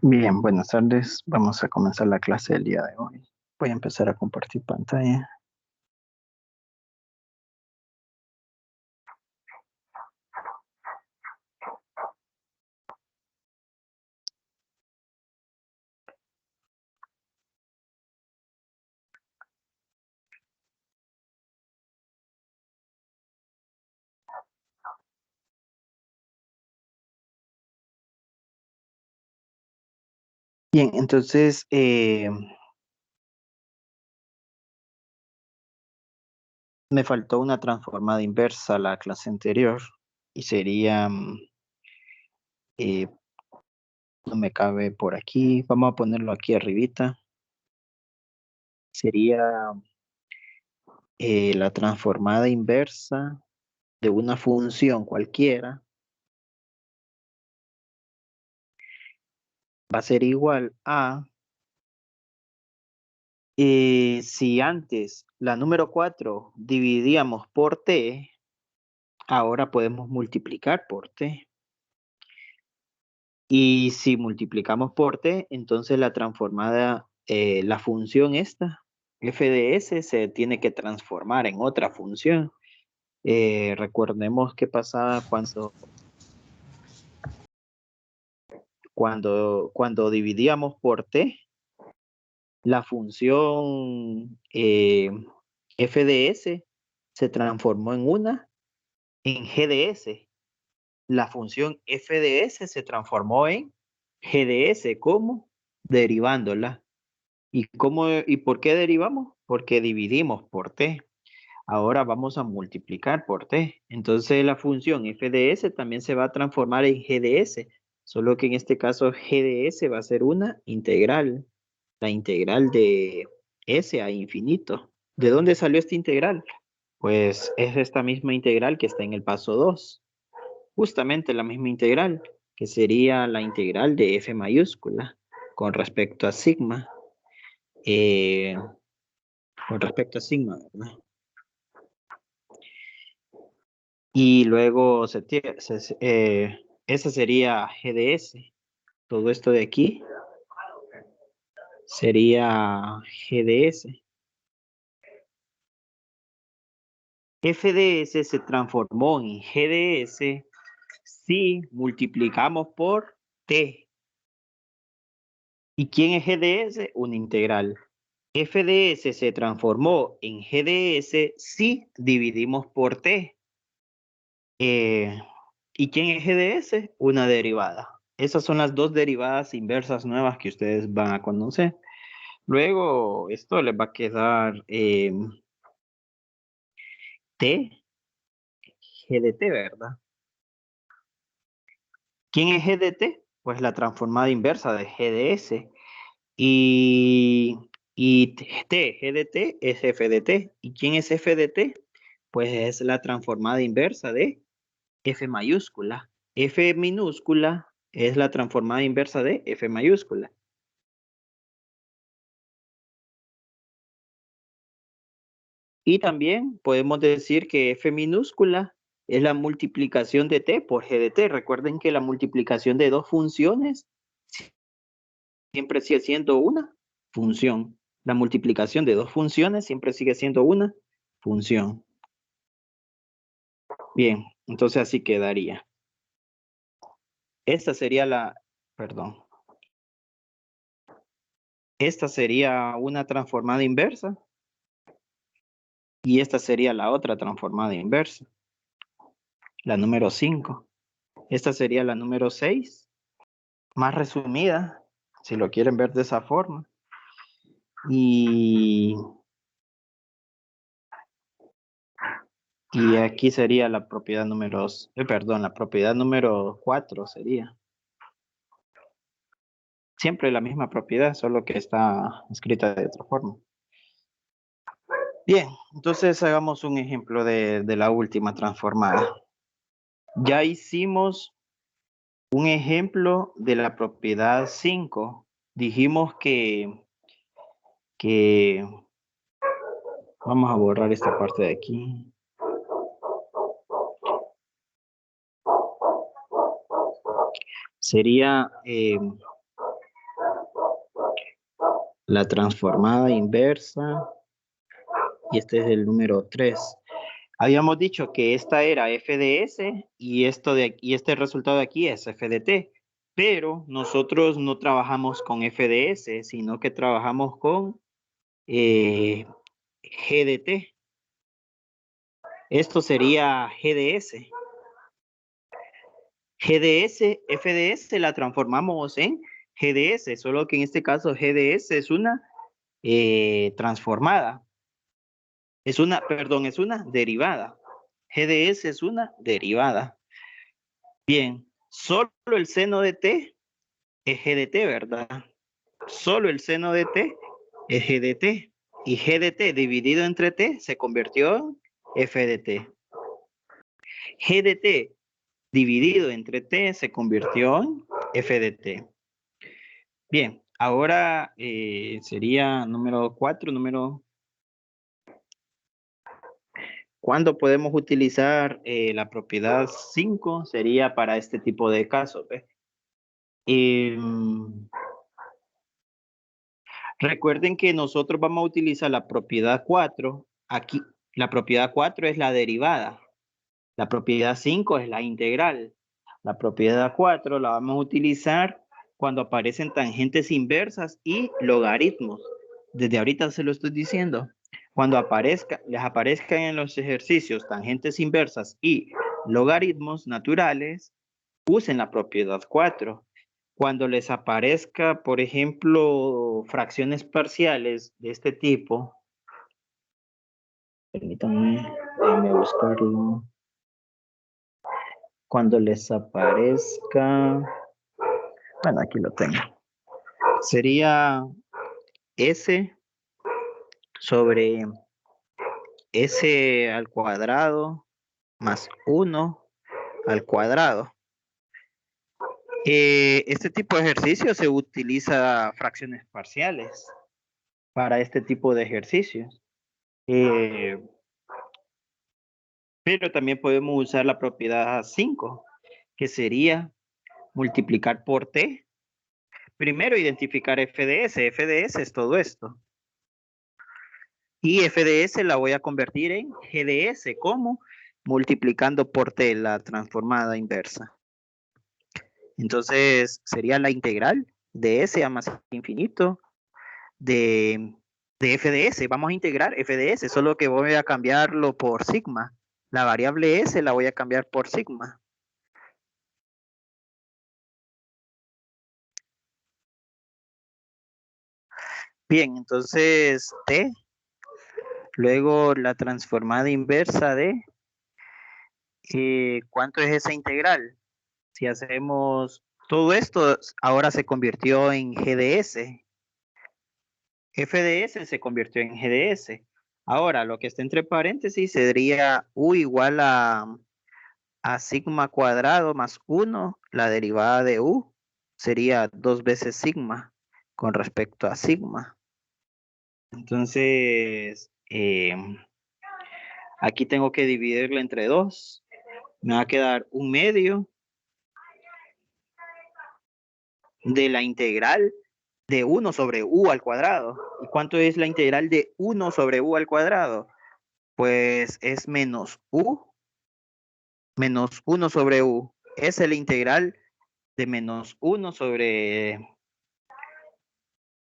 Bien, buenas tardes. Vamos a comenzar la clase del día de hoy. Voy a empezar a compartir pantalla. Bien, entonces me faltó una transformada inversa a la clase anterior y sería, eh, no me cabe por aquí, vamos a ponerlo aquí arribita. Sería la transformada inversa de una función cualquiera va a ser igual a, si antes la número 4 dividíamos por t, ahora podemos multiplicar por t. Y si multiplicamos por t, entonces la transformada, la función esta, f de s, se tiene que transformar en otra función. Recordemos qué pasaba cuando dividíamos por t, la función f de s se transformó en g de s. La función f de s se transformó en g de s. ¿Cómo? Derivándola. ¿Y por qué derivamos? Porque dividimos por t. Ahora vamos a multiplicar por t. Entonces la función f de s también se va a transformar en g de s, solo que en este caso g de s va a ser una integral, la integral de s a infinito. ¿De dónde salió esta integral? Pues es esta misma integral que está en el paso 2, justamente la misma integral, que sería la integral de f mayúscula con respecto a sigma. Eh, con respecto a sigma, ¿verdad? Y luego esa sería g de s. Todo esto de aquí sería g de s. F de s se transformó en g de s si multiplicamos por t. ¿Y quién es g de s? Una integral. F de s se transformó en g de s si dividimos por t. ¿Y quién es g de s? Una derivada. Esas son las dos derivadas inversas nuevas que ustedes van a conocer. Luego, esto les va a quedar t, g de t, ¿verdad? ¿Quién es g de t? Pues la transformada inversa de g de s. Y t, g de t, es f de t. ¿Y quién es f de t? Pues es la transformada inversa de f mayúscula. F minúscula es la transformada inversa de f mayúscula. Y también podemos decir que f minúscula es la multiplicación de t por g de t. Recuerden que la multiplicación de dos funciones siempre sigue siendo una función. La multiplicación de dos funciones siempre sigue siendo una función. Bien, entonces así quedaría. Esta sería perdón. Esta sería una transformada inversa y esta sería la otra transformada inversa, la número 5. Esta sería la número 6, más resumida, si lo quieren ver de esa forma. Y, y aquí sería la propiedad número, perdón, la propiedad número 4 sería. Siempre la misma propiedad, solo que está escrita de otra forma. Bien, entonces hagamos un ejemplo de la última transformada. Ya hicimos un ejemplo de la propiedad 5. Dijimos que vamos a borrar esta parte de aquí. Sería la transformada inversa, y este es el número 3. Habíamos dicho que esta era f de s y, y este resultado de aquí es f de t, pero nosotros no trabajamos con f de s, sino que trabajamos con g de t. Esto sería g de s. G de s, f de s la transformamos en g de s, solo que en este caso g de s es una transformada. Perdón, es una derivada. G de s es una derivada. Bien, solo el seno de t es g de t, ¿verdad? Solo el seno de t es g de t. Y g de t dividido entre t se convirtió en f de t. G de t dividido entre t se convirtió en f de t. Bien, ahora sería número 4, ¿Cuándo podemos utilizar la propiedad 5? Sería para este tipo de casos. Recuerden que nosotros vamos a utilizar la propiedad 4. Aquí, la propiedad 4 es la derivada. La propiedad 5 es la integral. La propiedad 4 la vamos a utilizar cuando aparecen tangentes inversas y logaritmos. Desde ahorita se lo estoy diciendo. Cuando les aparezcan en los ejercicios tangentes inversas y logaritmos naturales, usen la propiedad 4. Cuando les aparezca, por ejemplo, fracciones parciales de este tipo, permítanme, déjenme buscarlo. Cuando les aparezca, bueno, aquí lo tengo. Sería S sobre S al cuadrado más 1 al cuadrado. Este tipo de ejercicio se utiliza fracciones parciales para este tipo de ejercicios. Pero también podemos usar la propiedad 5, que sería multiplicar por t. Primero identificar f de s. F de s es todo esto. Y f de s la voy a convertir en g de s. ¿Cómo? Multiplicando por t, la transformada inversa. Entonces sería la integral de s a más infinito de f de s. Vamos a integrar f de s, solo que voy a cambiarlo por sigma. La variable s la voy a cambiar por sigma. Bien, entonces t, luego la transformada inversa de, ¿cuánto es esa integral? Si hacemos todo esto, ahora se convirtió en g de s. F de s se convirtió en g de s. Ahora, lo que está entre paréntesis sería u igual a sigma cuadrado más 1, la derivada de u sería 2 veces sigma con respecto a sigma. Entonces, aquí tengo que dividirla entre 2. Me va a quedar un medio de la integral de 1 sobre u al cuadrado. ¿Y cuánto es la integral de 1 sobre u al cuadrado? Pues es menos 1 sobre u. Es el integral de menos 1 sobre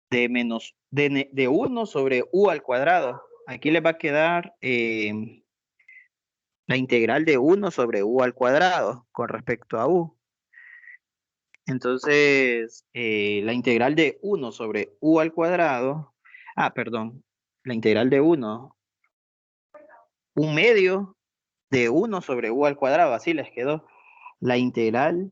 de 1 sobre u al cuadrado. Aquí les va a quedar la integral de 1 sobre u al cuadrado con respecto a u. Entonces, la integral de 1 sobre u al cuadrado, perdón, la integral de 1, un medio de 1 sobre u al cuadrado, así les quedó. La integral,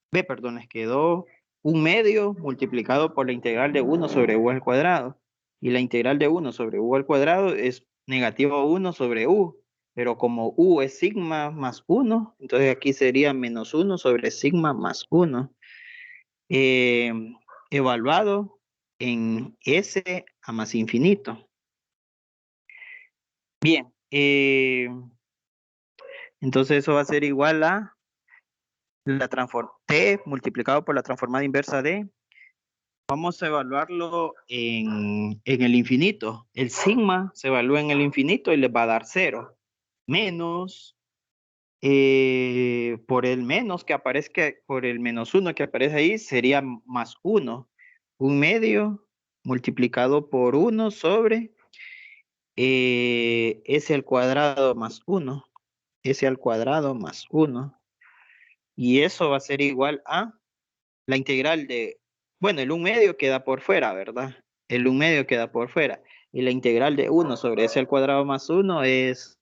perdón, les quedó un medio multiplicado por la integral de 1 sobre u al cuadrado. Y la integral de 1 sobre u al cuadrado es negativo 1 sobre u. Pero como u es sigma más 1, entonces aquí sería menos 1 sobre sigma más 1. Evaluado en S a más infinito. Bien, entonces eso va a ser igual a t multiplicado por la transformada inversa de vamos a evaluarlo en el infinito. El sigma se evalúa en el infinito y les va a dar 0. Menos, por el menos que aparezca, por el -1 que aparece ahí, sería +1. 1/2 multiplicado por 1 sobre s al cuadrado más 1. S al cuadrado más 1. Y eso va a ser igual a la integral de, bueno, el 1/2 queda por fuera, ¿verdad? El 1/2 queda por fuera. Y la integral de 1 sobre s al cuadrado más 1 es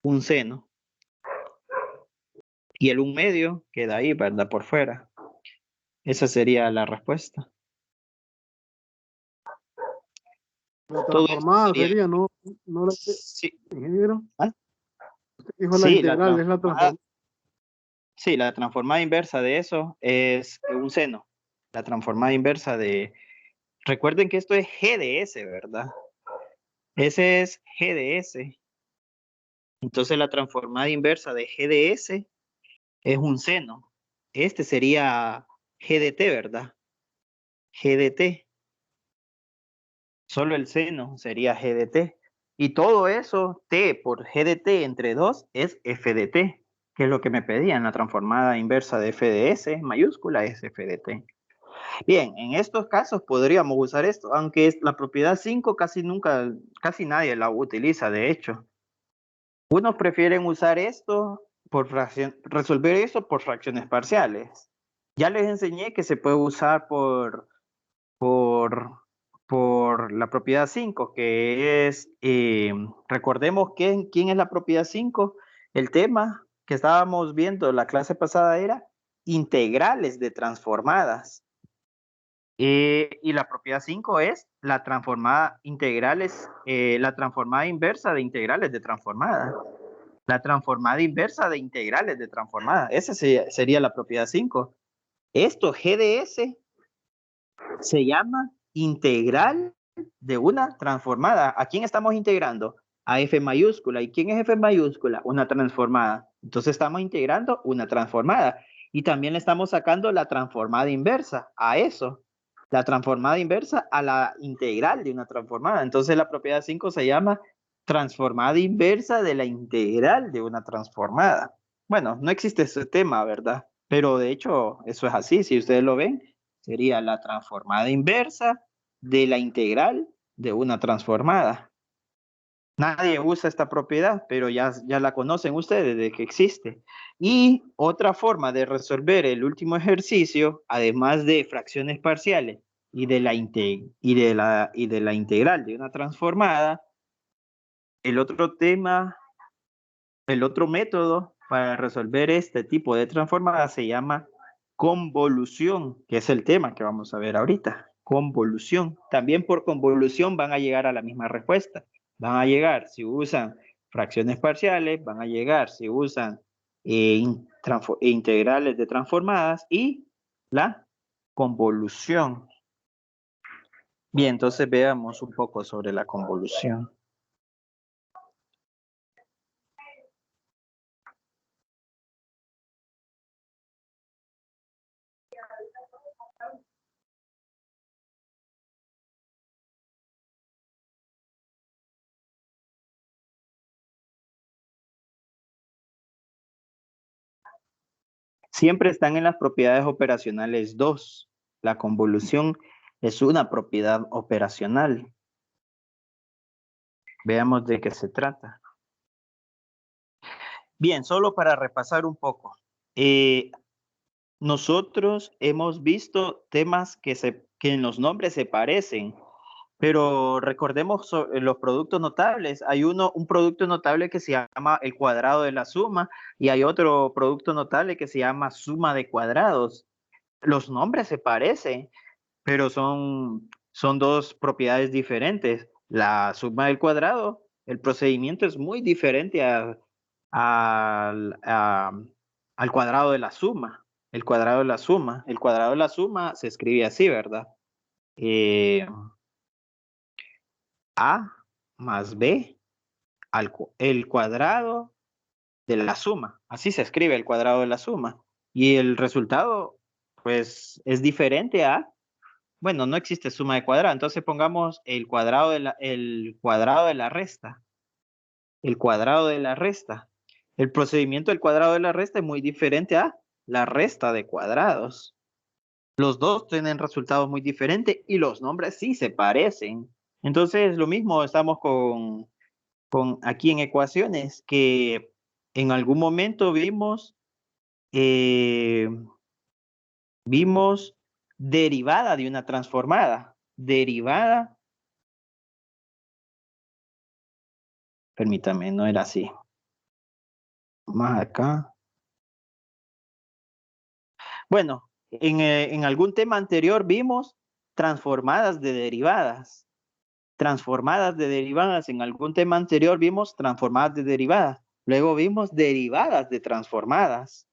un seno. Y el 1/2 queda ahí, ¿verdad? Por fuera. Esa sería la respuesta. La Todo esto transformada sería, sería, no, no la sí, ingeniero. ¿ah? Usted dijo la Sí, integral, es la transformada. sí, la transformada inversa de eso es un seno. La transformada inversa de, recuerden que esto es g de s, ¿verdad? Ese es g de s. Entonces la transformada inversa de g de s es un seno. Este sería g de t, ¿verdad? G de t. Solo el seno sería g de t. Y todo eso, t por g de t entre 2 es f de t, que es lo que me pedían. La transformada inversa de f de s mayúscula es f de t. Bien, en estos casos podríamos usar esto, aunque es la propiedad 5 casi nunca, casi nadie la utiliza, de hecho. Unos prefieren usar esto por resolver eso por fracciones parciales. Ya les enseñé que se puede usar por, por la propiedad 5, que es, recordemos quién es la propiedad 5. El tema que estábamos viendo la clase pasada era integrales de transformadas. Y la propiedad 5 es la transformada integrales, la transformada inversa de integrales de transformada. La transformada inversa de integrales de transformada. Esa sería la propiedad 5. Esto, g de s, se llama integral de una transformada. ¿A quién estamos integrando? A f mayúscula. ¿Y quién es f mayúscula? Una transformada. Entonces estamos integrando una transformada. Y también le estamos sacando la transformada inversa a eso. La transformada inversa a la integral de una transformada. Entonces la propiedad 5 se llama transformada inversa de la integral de una transformada. Bueno, no existe ese tema, ¿verdad? Pero de hecho eso es así. Si ustedes lo ven, sería la transformada inversa de la integral de una transformada. Nadie usa esta propiedad, pero ya la conocen ustedes de que existe. Y otra forma de resolver el último ejercicio, además de fracciones parciales y de la integral de una transformada, el otro tema, el otro método para resolver este tipo de transformada se llama convolución, que es el tema que vamos a ver ahorita. Convolución. También por convolución van a llegar a la misma respuesta. Van a llegar si usan fracciones parciales, van a llegar si usan integrales de transformadas y la convolución. Bien, entonces veamos un poco sobre la convolución. Siempre están en las propiedades operacionales 2. La convolución es una propiedad operacional. Veamos de qué se trata. Bien, solo para repasar un poco. Nosotros hemos visto temas que en los nombres se parecen, pero recordemos los productos notables. Hay un producto notable que se llama el cuadrado de la suma y hay otro producto notable que se llama suma de cuadrados. Los nombres se parecen, pero son dos propiedades diferentes. La suma del cuadrado, el procedimiento es muy diferente al cuadrado de la suma. El cuadrado de la suma. El cuadrado de la suma se escribe así, ¿verdad? A más B, el cuadrado de la suma. Así se escribe el cuadrado de la suma. Y el resultado, pues, es diferente a bueno, no existe suma de cuadrado, entonces pongamos el cuadrado de la resta. El cuadrado de la resta. El procedimiento del cuadrado de la resta es muy diferente a la resta de cuadrados. Los dos tienen resultados muy diferentes y los nombres sí se parecen. Entonces, lo mismo estamos con aquí en ecuaciones, que en algún momento vimos derivada de una transformada. Derivada, permítame, no era así. Más acá. Bueno, en algún tema anterior vimos transformadas de derivadas. Transformadas de derivadas. En algún tema anterior vimos transformadas de derivadas. Luego vimos derivadas de transformadas.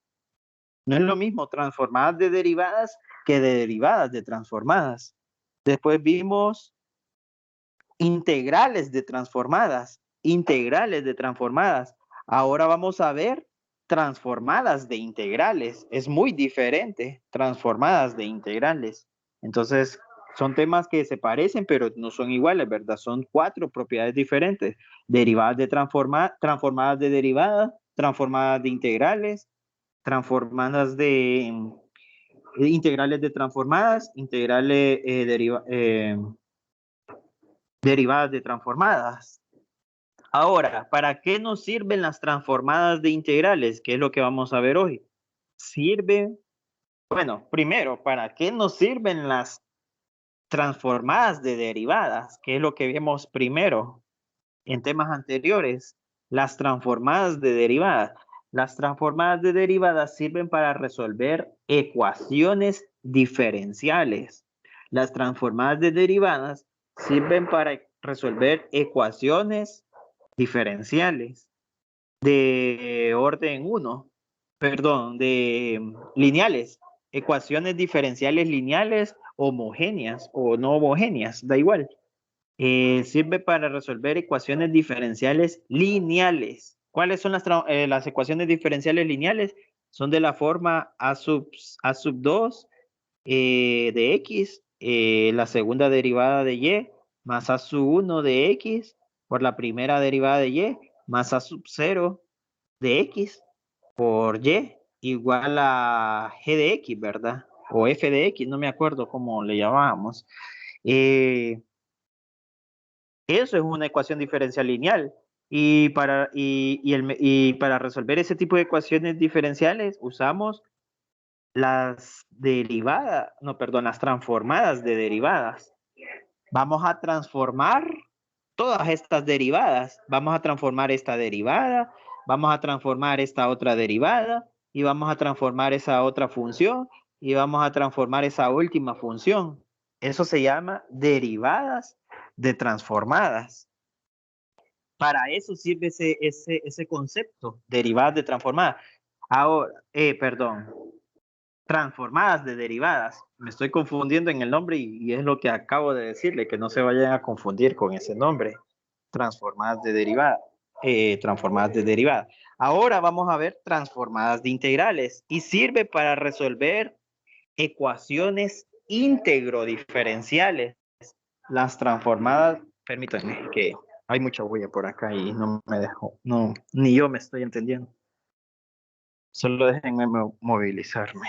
No es lo mismo transformadas de derivadas que de derivadas de transformadas. Después vimos integrales de transformadas. Integrales de transformadas. Ahora vamos a ver transformadas de integrales. Es muy diferente, transformadas de integrales. Entonces, son temas que se parecen, pero no son iguales, ¿verdad? Son 4 propiedades diferentes. Derivadas de transformadas de derivadas, transformadas de integrales, transformadas de integrales de transformadas, integrales derivadas de transformadas. Ahora, ¿para qué nos sirven las transformadas de integrales? ¿Qué es lo que vamos a ver hoy? Sirven, bueno, primero, ¿para qué nos sirven las transformadas de derivadas? ¿Qué es lo que vimos primero en temas anteriores? Las transformadas de derivadas. Las transformadas de derivadas sirven para resolver ecuaciones diferenciales. Las transformadas de derivadas sirven para resolver ecuaciones diferenciales de orden 1, perdón, de lineales, ecuaciones diferenciales lineales homogéneas o no homogéneas, da igual. Sirve para resolver ecuaciones diferenciales lineales. ¿Cuáles son las ecuaciones diferenciales lineales? Son de la forma a sub 2 de x, la segunda derivada de y, más a sub 1 de x, por la primera derivada de y, más a sub 0 de x, por y, igual a g de x, ¿verdad? O f de x, no me acuerdo cómo le llamábamos. Eso es una ecuación diferencial lineal. Y para resolver ese tipo de ecuaciones diferenciales usamos las derivadas, no, perdón, las transformadas de derivadas. Vamos a transformar todas estas derivadas. Vamos a transformar esta derivada, vamos a transformar esta otra derivada, y vamos a transformar esa otra función, y vamos a transformar esa última función. Eso se llama derivadas de transformadas. Para eso sirve ese concepto, derivadas de transformadas. Ahora, perdón, transformadas de derivadas. Me estoy confundiendo en el nombre y es lo que acabo de decirle, que no se vayan a confundir con ese nombre. Transformadas de derivadas. Transformadas de derivadas. Ahora vamos a ver transformadas de integrales y sirve para resolver ecuaciones íntegro diferenciales. Las transformadas, permítanme que hay mucha bulla por acá y no me dejo, no, ni yo me estoy entendiendo. Solo déjenme movilizarme.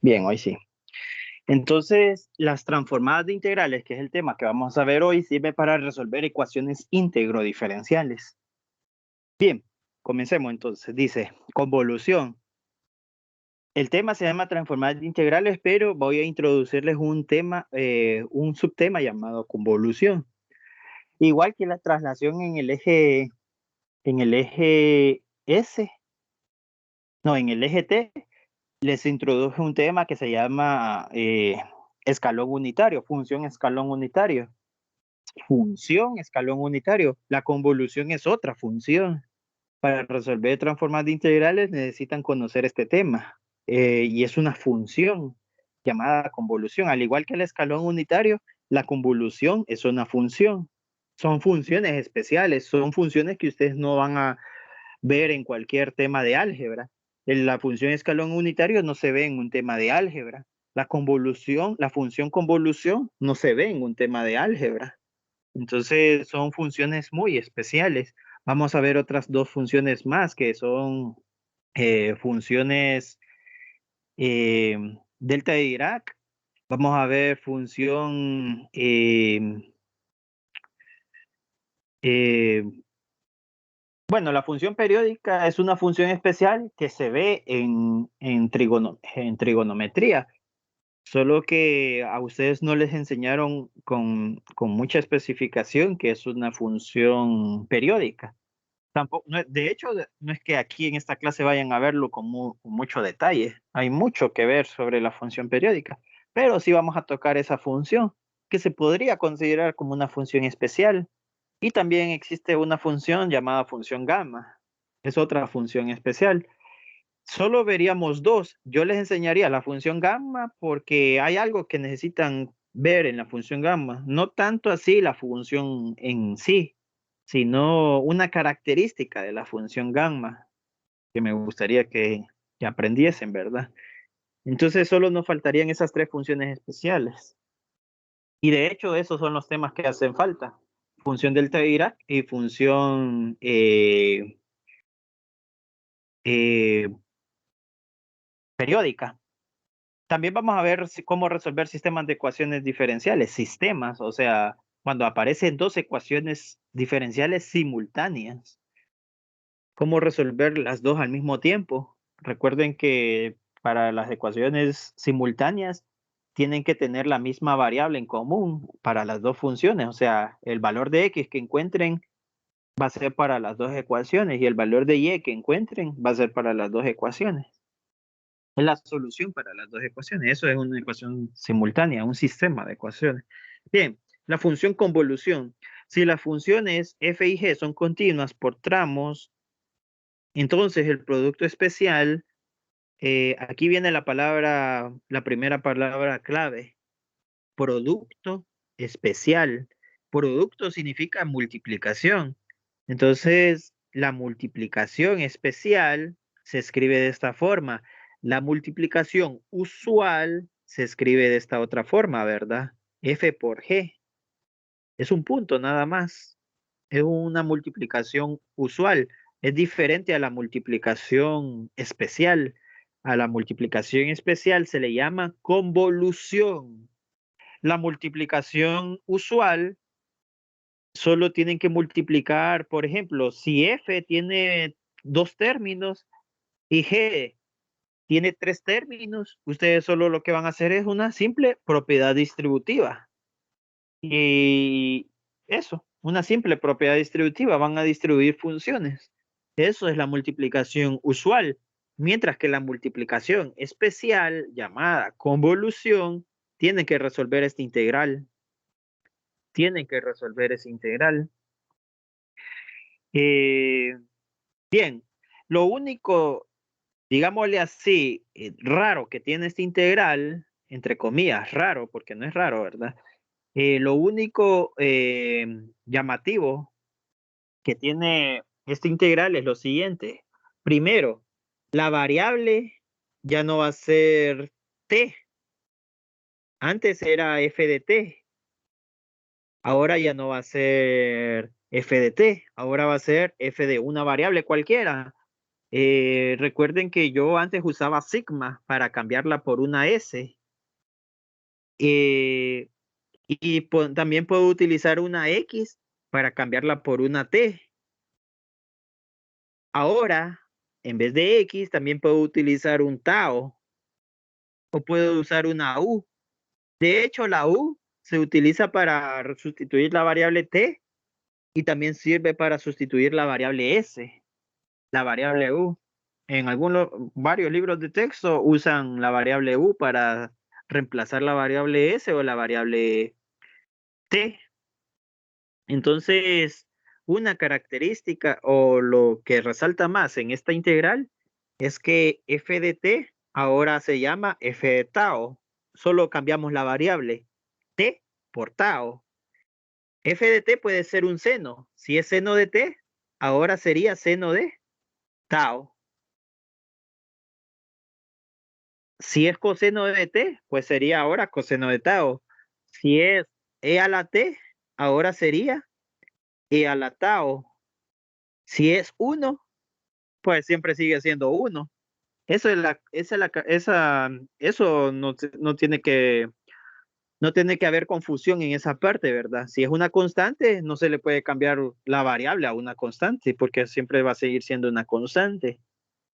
Bien, hoy sí. Entonces, las transformadas de integrales, que es el tema que vamos a ver hoy, sirve para resolver ecuaciones íntegro diferenciales. Bien, comencemos entonces. Dice, convolución. El tema se llama transformadas integrales, pero voy a introducirles un tema, un subtema llamado convolución. Igual que la traslación en el eje S, no, en el eje T, les introduje un tema que se llama escalón unitario, función escalón unitario. Función escalón unitario. La convolución es otra función. Para resolver transformadas integrales necesitan conocer este tema. Y es una función llamada convolución. Al igual que el escalón unitario, la convolución es una función. Son funciones especiales, son funciones que ustedes no van a ver en cualquier tema de álgebra. La función escalón unitario no se ve en un tema de álgebra. La convolución, la función convolución no se ve en un tema de álgebra. Entonces son funciones muy especiales. Vamos a ver otras dos funciones más que son funciones eh, delta de Dirac. Vamos a ver función eh, bueno, la función periódica es una función especial que se ve en trigonometría, solo que a ustedes no les enseñaron con mucha especificación que es una función periódica. Tampoco, de hecho, no es que aquí en esta clase vayan a verlo con mucho detalle. Hay mucho que ver sobre la función periódica, pero sí vamos a tocar esa función, que se podría considerar como una función especial. Y también existe una función llamada función gamma. Es otra función especial. Solo veríamos dos. Yo les enseñaría la función gamma porque hay algo que necesitan ver en la función gamma. No tanto así la función en sí, sino una característica de la función gamma que me gustaría que aprendiesen, ¿verdad? Entonces solo nos faltarían esas tres funciones especiales. Y de hecho esos son los temas que hacen falta. Función delta de Dirac y función eh, periódica. También vamos a ver cómo resolver sistemas de ecuaciones diferenciales, sistemas, o sea, cuando aparecen dos ecuaciones diferenciales simultáneas, cómo resolver las dos al mismo tiempo. Recuerden que para las ecuaciones simultáneas tienen que tener la misma variable en común para las dos funciones, o sea, el valor de x que encuentren va a ser para las dos ecuaciones y el valor de y que encuentren va a ser para las dos ecuaciones. Es la solución para las dos ecuaciones. Eso es una ecuación simultánea, un sistema de ecuaciones. Bien, la función convolución. Si las funciones f y g son continuas por tramos, entonces el producto especial, aquí viene la palabra, la primera palabra clave, producto especial. Producto significa multiplicación. Entonces, la multiplicación especial se escribe de esta forma. La multiplicación usual se escribe de esta otra forma, ¿verdad? F por G. Es un punto nada más. Es una multiplicación usual. Es diferente a la multiplicación especial. A la multiplicación especial se le llama convolución. La multiplicación usual solo tienen que multiplicar, por ejemplo, si f tiene dos términos y g tiene tres términos, ustedes solo lo que van a hacer es una simple propiedad distributiva. Y eso, una simple propiedad distributiva, van a distribuir funciones. Eso es la multiplicación usual, mientras que la multiplicación especial, llamada convolución, tiene que resolver esta integral. Tienen que resolver ese integral. Eh, bien, lo único, digámosle así, raro que tiene este integral, entre comillas, raro, porque no es raro, ¿verdad? Lo único llamativo que tiene este integral es lo siguiente. Primero, la variable ya no va a ser t. Antes era f de t. Ahora ya no va a ser f de t. Ahora va a ser f de una variable cualquiera. Recuerden que yo antes usaba sigma para cambiarla por una s. Y también puedo utilizar una x para cambiarla por una t. Ahora, en vez de x, también puedo utilizar un tau o puedo usar una U. De hecho, la U se utiliza para sustituir la variable t y también sirve para sustituir la variable s, la variable U. En varios libros de texto usan la variable U para reemplazar la variable s o la variable t. Entonces, una característica o lo que resalta más en esta integral es que f de t ahora se llama f de tau. Solo cambiamos la variable t por tau. F de t puede ser un seno. Si es seno de t, ahora sería seno de tau. Si es coseno de t, pues sería ahora coseno de tau. Si es e a la t, ahora sería e a la tau. Si es 1, pues siempre sigue siendo 1. Eso es eso no tiene que haber confusión en esa parte, ¿verdad? Si es una constante, no se le puede cambiar la variable a una constante, porque siempre va a seguir siendo una constante.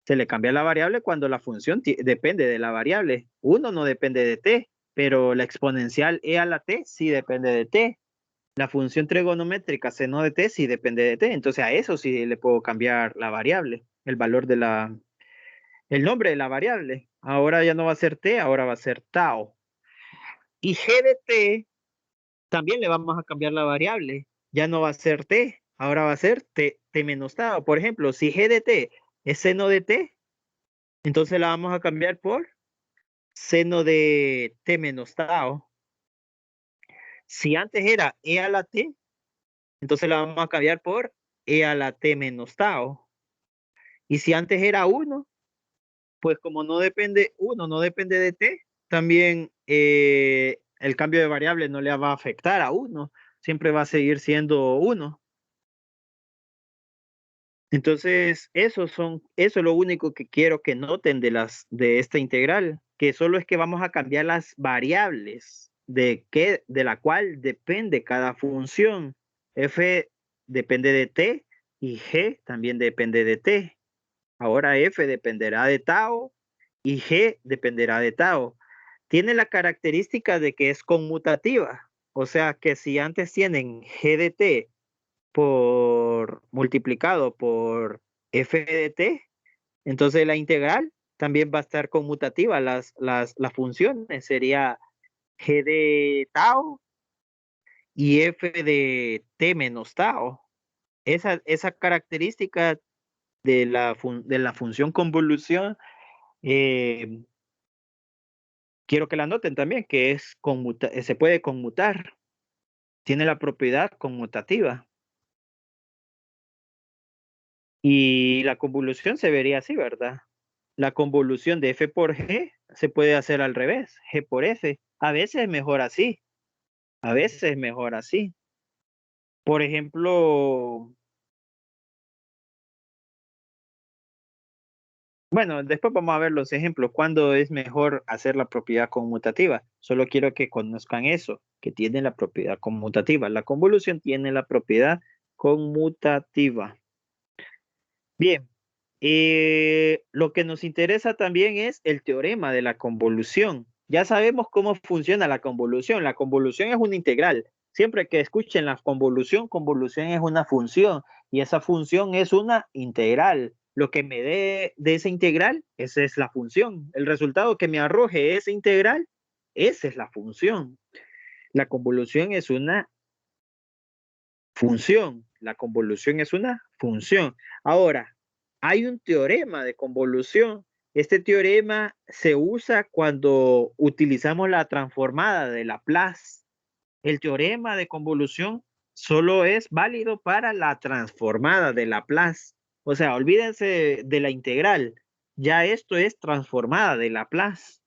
Se le cambia la variable cuando la función depende de la variable. 1 no depende de t, pero la exponencial e a la t sí depende de t. La función trigonométrica seno de t sí depende de t. Entonces a eso sí le puedo cambiar la variable, el valor de el nombre de la variable. Ahora ya no va a ser t, ahora va a ser tau. Y g de t también le vamos a cambiar la variable. Ya no va a ser t, ahora va a ser t menos tau. Por ejemplo, si g de t es seno de t, entonces la vamos a cambiar por seno de t menos tau. Si antes era e a la t, entonces la vamos a cambiar por e a la t menos tau. Y si antes era 1, pues como no depende, 1 no depende de t, también el cambio de variable no le va a afectar a 1, siempre va a seguir siendo 1. Entonces, eso es lo único que quiero que noten de esta integral, que solo es que vamos a cambiar las variables de la cual depende cada función. F depende de t y g también depende de t. Ahora f dependerá de tau y g dependerá de tau. Tiene la característica de que es conmutativa, o sea que si antes tienen g de t por multiplicado por f de t, entonces la integral también va a estar conmutativa. Las funciones sería g de tau y f de t menos tau. Esa característica de la función convolución, quiero que la noten también, que se puede conmutar, tiene la propiedad conmutativa. Y la convolución se vería así, ¿verdad? La convolución de f por g se puede hacer al revés, g por f. A veces es mejor así, a veces es mejor así. Por ejemplo, bueno, después vamos a ver los ejemplos, cuándo es mejor hacer la propiedad conmutativa. Solo quiero que conozcan eso, que tiene la propiedad conmutativa. La convolución tiene la propiedad conmutativa. Bien, lo que nos interesa también es el teorema de la convolución. Ya sabemos cómo funciona la convolución. La convolución es una integral. Siempre que escuchen la convolución, convolución es una función y esa función es una integral. Lo que me dé de esa integral, esa es la función. El resultado que me arroje esa integral, esa es la función. La convolución es una función. La convolución es una función. Ahora, hay un teorema de convolución. Este teorema se usa cuando utilizamos la transformada de Laplace. El teorema de convolución solo es válido para la transformada de Laplace. O sea, olvídense de la integral. Ya esto es transformada de Laplace.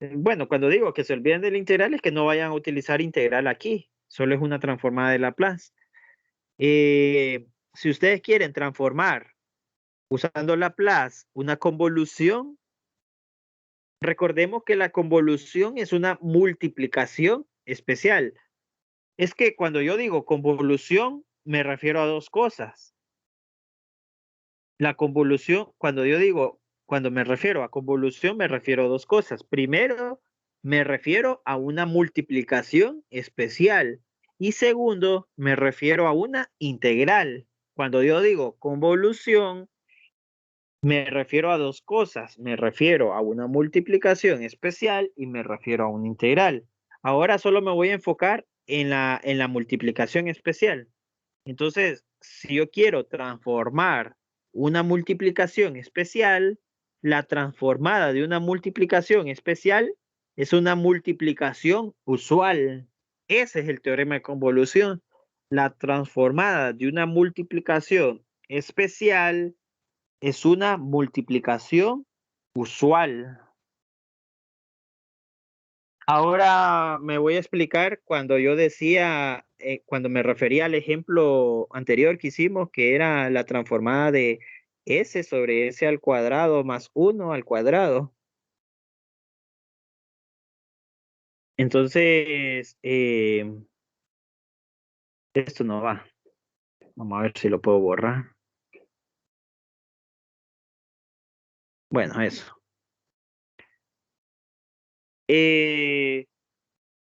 Bueno, cuando digo que se olviden de la integral es que no vayan a utilizar integral aquí. Solo es una transformada de Laplace. Si ustedes quieren transformar usando Laplace una convolución, recordemos que la convolución es una multiplicación especial. Es que cuando yo digo convolución, me refiero a dos cosas. La convolución, cuando yo digo cuando me refiero a convolución, me refiero a dos cosas. Primero, me refiero a una multiplicación especial. Y segundo, me refiero a una integral. Cuando yo digo convolución, me refiero a dos cosas. Me refiero a una multiplicación especial y me refiero a una integral. Ahora solo me voy a enfocar en la multiplicación especial. Entonces, si yo quiero transformar una multiplicación especial, la transformada de una multiplicación especial es una multiplicación usual. Ese es el teorema de convolución. La transformada de una multiplicación especial es una multiplicación usual. Ahora me voy a explicar cuando yo decía, cuando me refería al ejemplo anterior que hicimos, que era la transformada de s sobre s al cuadrado más 1 al cuadrado. Entonces, esto no va. Vamos a ver si lo puedo borrar. Bueno, eso. Eh,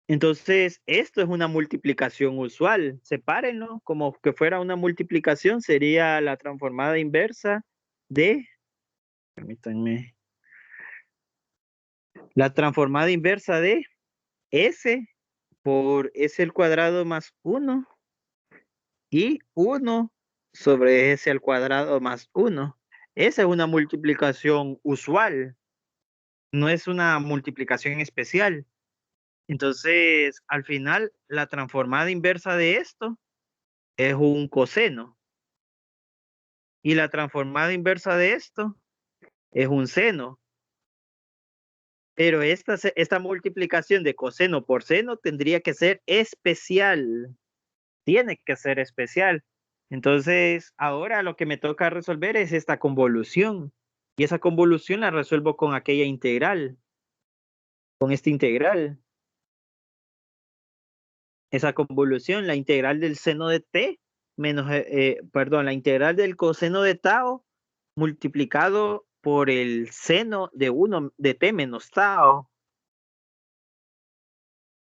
entonces, esto es una multiplicación usual. Sepárenlo como que fuera una multiplicación, sería la transformada inversa de, permítanme, la transformada inversa de s por s al cuadrado más 1 y 1 sobre s al cuadrado más 1. Esa es una multiplicación usual, no es una multiplicación especial. Entonces, al final, la transformada inversa de esto es un coseno. Y la transformada inversa de esto es un seno. Pero esta multiplicación de coseno por seno tendría que ser especial. Tiene que ser especial. Entonces, ahora lo que me toca resolver es esta convolución. Y esa convolución la resuelvo con aquella integral, con esta integral. Esa convolución, la integral del seno de t menos, perdón, la integral del coseno de tau multiplicado por el seno de 1 de t menos tau.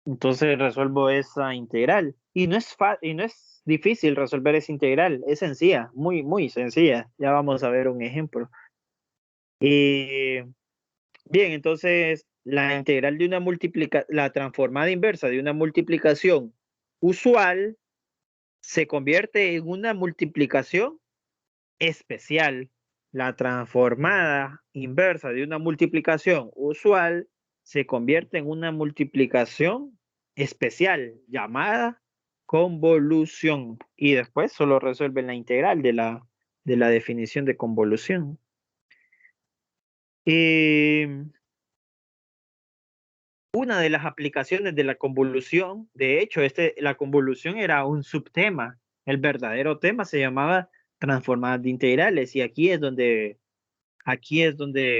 Entonces resuelvo esa integral. Y no es difícil resolver esa integral, es sencilla, muy, muy sencilla. Ya vamos a ver un ejemplo. Bien, entonces la integral de una la transformada inversa de una multiplicación usual se convierte en una multiplicación especial. La transformada inversa de una multiplicación usual se convierte en una multiplicación especial llamada convolución. Y después solo resuelven la integral de la definición de convolución. Una de las aplicaciones de la convolución, de hecho, la convolución era un subtema. El verdadero tema se llamaba transformadas de integrales y aquí es donde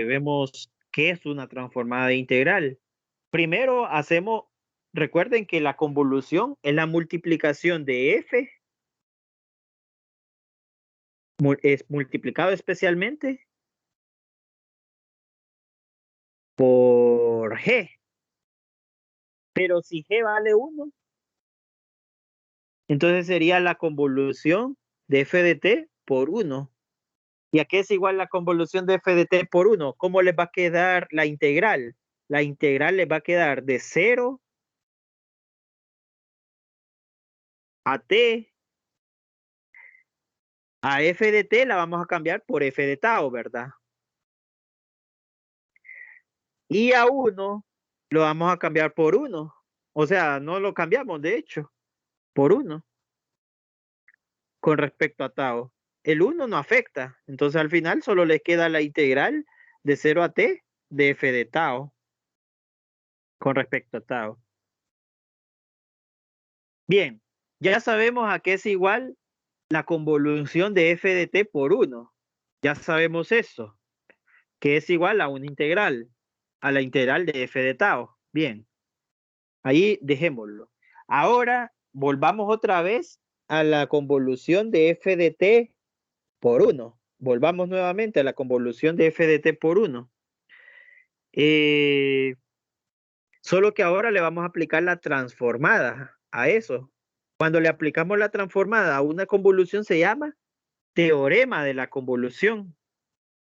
vemos qué es una transformada de integral. Primero recuerden que la convolución es la multiplicación de f, es multiplicado especialmente por g. Pero si g vale 1, entonces sería la convolución de f de t por 1. ¿Y a qué es igual la convolución de f de t por 1? ¿Cómo les va a quedar la integral? La integral les va a quedar de 0 a t. A f de t la vamos a cambiar por f de tau, ¿verdad? Y a 1 lo vamos a cambiar por 1. O sea, no lo cambiamos, de hecho, por 1 con respecto a tau. El 1 no afecta. Entonces al final solo les queda la integral de 0 a t de f de tau con respecto a tau. Bien, ya sabemos a qué es igual la convolución de f de t por 1. Ya sabemos eso, que es igual a una integral, a la integral de f de tau. Bien, ahí dejémoslo. Ahora volvamos otra vez a la convolución de f de t por 1. volvamos nuevamente a la convolución de f de t por 1. Solo que ahora le vamos a aplicar la transformada a eso. Cuando le aplicamos la transformada a una convolución se llama teorema de la convolución.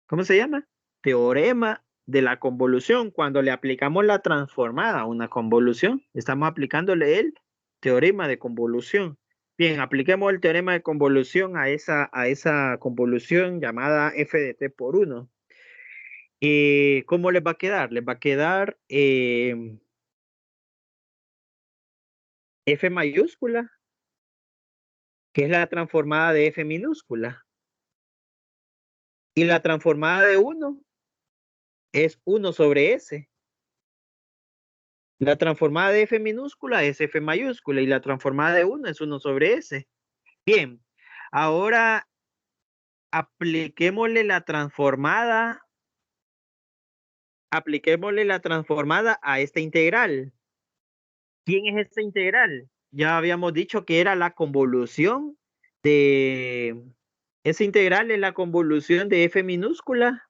¿Cómo se llama? Teorema de la convolución. Cuando le aplicamos la transformada a una convolución, estamos aplicándole el teorema de convolución. Bien, apliquemos el teorema de convolución a esa convolución llamada f de t por 1. ¿Cómo les va a quedar? Les va a quedar f mayúscula, que es la transformada de f minúscula. Y la transformada de 1 es 1 sobre s. La transformada de f minúscula es f mayúscula y la transformada de 1 es 1 sobre s. Bien, ahora apliquémosle la transformada a esta integral. ¿Quién es esta integral? Ya habíamos dicho que era la convolución de... Esa integral es la convolución de f minúscula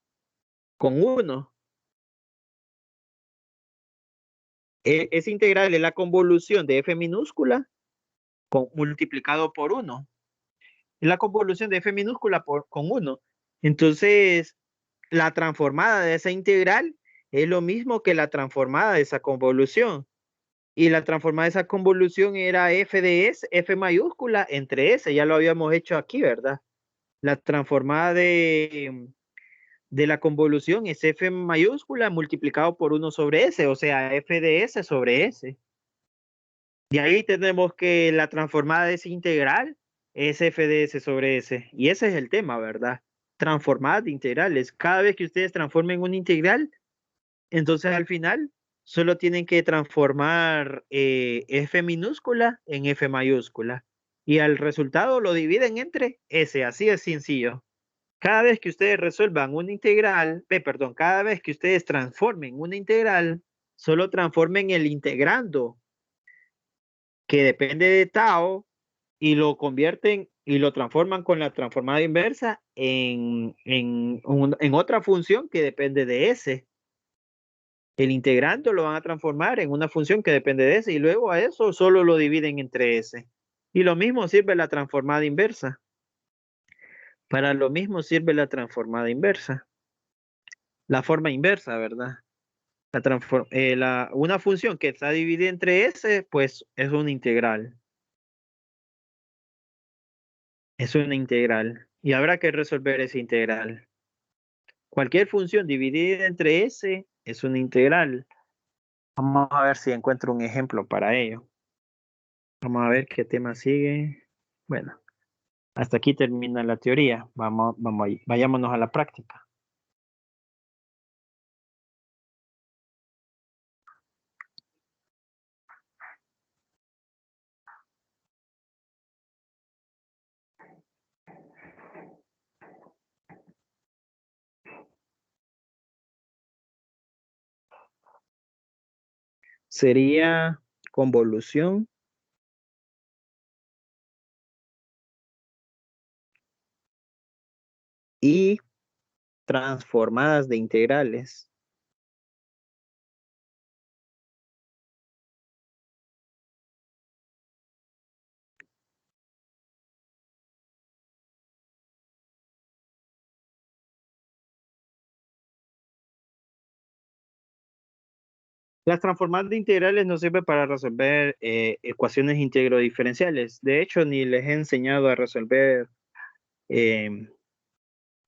con 1. Esa integral es la convolución de f minúscula multiplicado por 1. Es la convolución de f minúscula con 1. Entonces, la transformada de esa integral es lo mismo que la transformada de esa convolución. Y la transformada de esa convolución era f de s, f mayúscula entre s. Ya lo habíamos hecho aquí, ¿verdad? La transformada de la convolución es f mayúscula multiplicado por 1 sobre s, o sea, f de s sobre s. De ahí tenemos que la transformada de esa integral es f de s sobre s. Y ese es el tema, ¿verdad? Transformadas de integrales. Cada vez que ustedes transformen una integral, entonces al final solo tienen que transformar f minúscula en f mayúscula. Y al resultado lo dividen entre s. Así es sencillo. Cada vez que ustedes resuelvan una integral, cada vez que ustedes transformen una integral, solo transformen el integrando, que depende de tau, y lo convierten y lo transforman con la transformada inversa en otra función que depende de s. El integrando lo van a transformar en una función que depende de s y luego a eso solo lo dividen entre s. Y lo mismo sirve la transformada inversa. Para lo mismo sirve la transformada inversa. La forma inversa, ¿verdad? Una función que está dividida entre s, pues es una integral. Es una integral. Y habrá que resolver esa integral. Cualquier función dividida entre s es una integral. Vamos a ver si encuentro un ejemplo para ello. Vamos a ver qué tema sigue. Bueno, hasta aquí termina la teoría. Vayámonos a la práctica. Sería convolución y transformadas de integrales. Las transformadas de integrales no sirven para resolver ecuaciones integro-diferenciales. De hecho, ni les he enseñado a resolver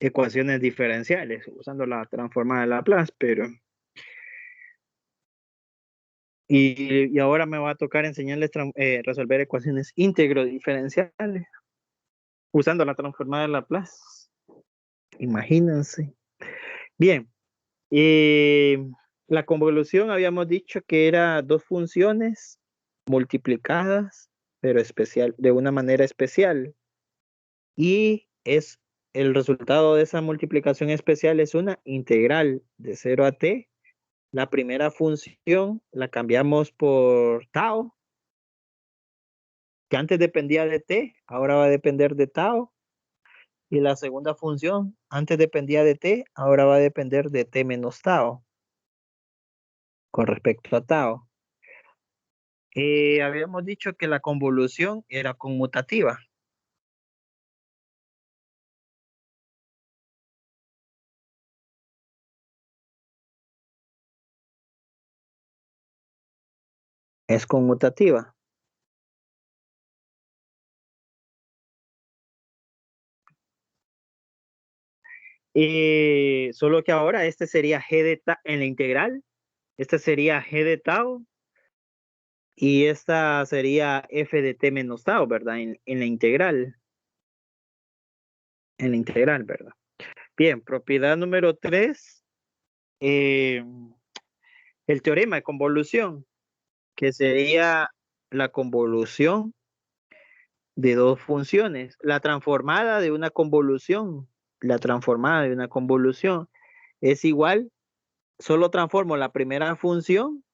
ecuaciones diferenciales usando la transformada de Laplace, pero... Y ahora me va a tocar enseñarles resolver ecuaciones íntegro-diferenciales usando la transformada de Laplace. Imagínense. Bien. La convolución habíamos dicho que era dos funciones multiplicadas, pero de una manera especial. Y el resultado de esa multiplicación especial es una integral de 0 a t. La primera función la cambiamos por tau, que antes dependía de t, ahora va a depender de tau. Y la segunda función, antes dependía de t, ahora va a depender de t menos tau, con respecto a tau. Habíamos dicho que la convolución era conmutativa. Es conmutativa. Solo que ahora este sería g de tau en la integral. Este sería g de tau. Y esta sería f de t menos tau, ¿verdad? En la integral. En la integral, ¿verdad? Bien, propiedad número 3. El teorema de convolución, que sería la convolución de dos funciones. La transformada de una convolución. La transformada de una convolución es igual. Solo transformo la primera función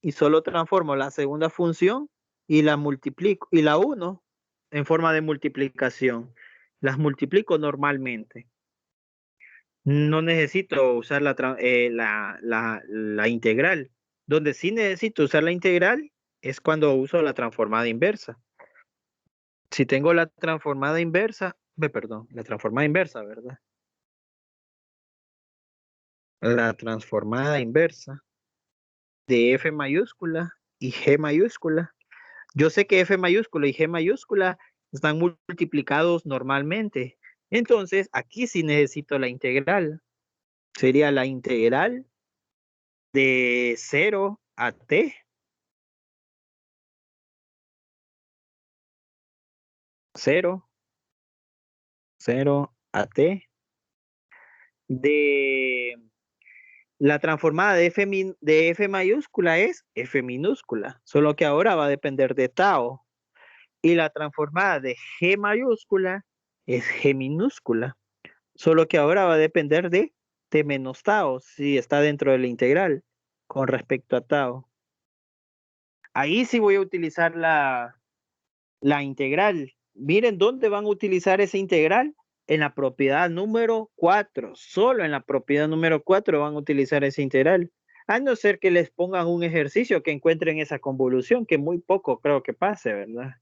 y solo transformo la segunda función y la multiplico y la uno en forma de multiplicación. Las multiplico normalmente. No necesito usar la integral. Donde sí necesito usar la integral es cuando uso la transformada inversa. Si tengo la transformada inversa, perdón, la transformada inversa, ¿verdad? La transformada inversa de F mayúscula y G mayúscula. Yo sé que F mayúscula y G mayúscula están multiplicados normalmente. Entonces, aquí sí necesito la integral. Sería la integral de 0 a t. 0 a t de la transformada de F mayúscula es F minúscula, solo que ahora va a depender de tau. Y la transformada de G mayúscula es G minúscula, solo que ahora va a depender de t menos tau, si está dentro de la integral con respecto a tau. Ahí sí voy a utilizar la integral. Miren dónde van a utilizar esa integral. En la propiedad número 4. Solo en la propiedad número 4 van a utilizar esa integral. A no ser que les pongan un ejercicio que encuentren esa convolución, que muy poco creo que pase, ¿verdad?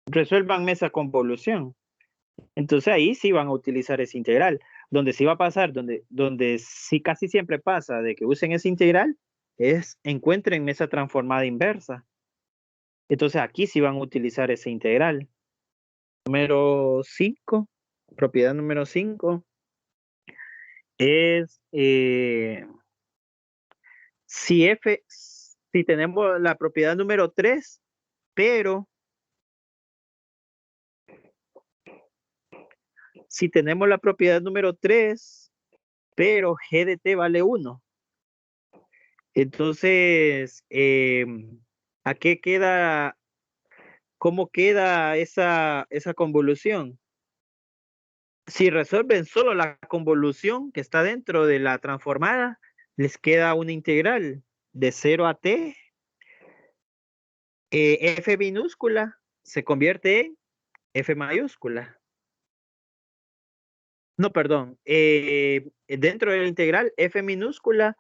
Resuelvan esa convolución. Entonces ahí sí van a utilizar esa integral. Donde sí va a pasar, donde sí casi siempre pasa de que usen esa integral, es encuentren esa transformada inversa. Entonces aquí sí van a utilizar esa integral. Número 5, propiedad número 5 es si tenemos la propiedad número 3, pero si tenemos la propiedad número 3, pero g de t vale 1. Entonces, ¿a qué queda? ¿Cómo queda esa convolución? Si resuelven solo la convolución que está dentro de la transformada, les queda una integral de 0 a t. F minúscula se convierte en F mayúscula. No, perdón. Dentro de la integral, F minúscula,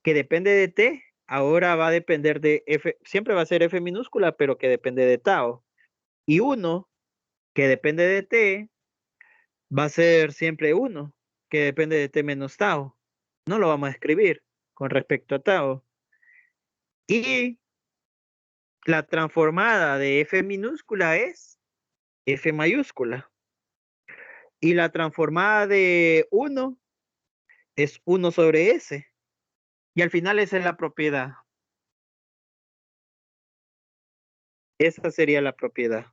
que depende de t, ahora va a depender de F, siempre va a ser F minúscula, pero que depende de tau. Y 1, que depende de t, va a ser siempre 1, que depende de t menos tau. No lo vamos a escribir con respecto a tau. Y la transformada de F minúscula es F mayúscula. Y la transformada de 1 es 1 sobre S. Y al final esa es la propiedad. Esa sería la propiedad.